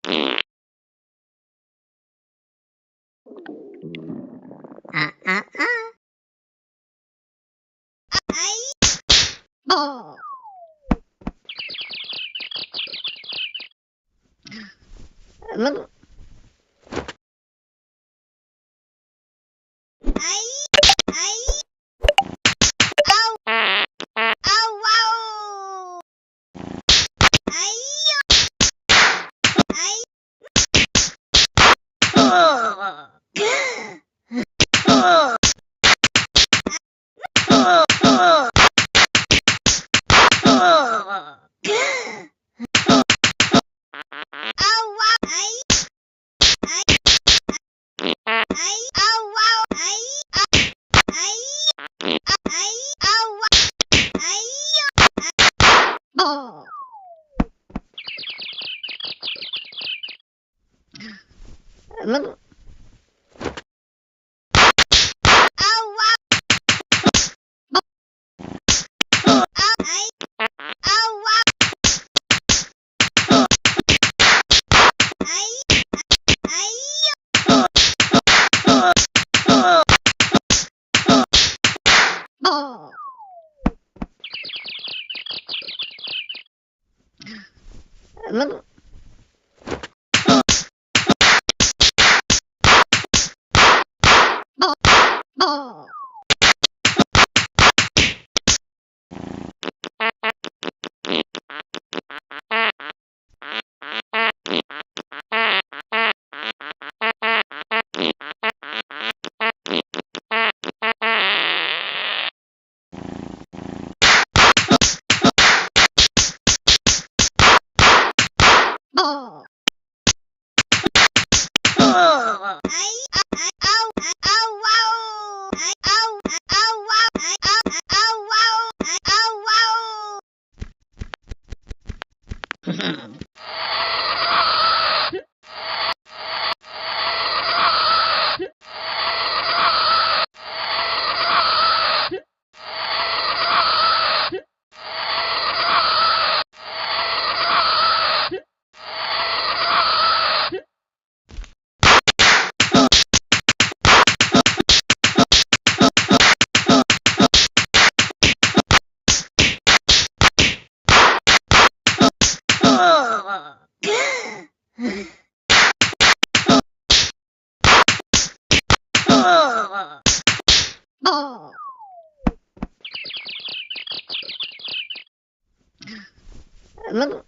Ah, ah, ah. Ay! Oh! Mag Ay! Ay! Aw! Aw, wow! Ay! Ay! Oh! Oh! Oh! Oh! Oh! Aw, wow! Ay! Ay! Ay! Aw, wow! Ay! Ay! Ay! Aw, wow! Ay! Oh! Mag Aw, wow! Aw, ay! Aw, wow! Ay! Ay! Oh! Mag Oh! Oh! Oh! Ay! Ay! Aw! Aw, wow! Ay! Aw! Aw, wow! Ay! Aw, wow! Ay! Aw, wow! Oh! Oh! Oh! Mag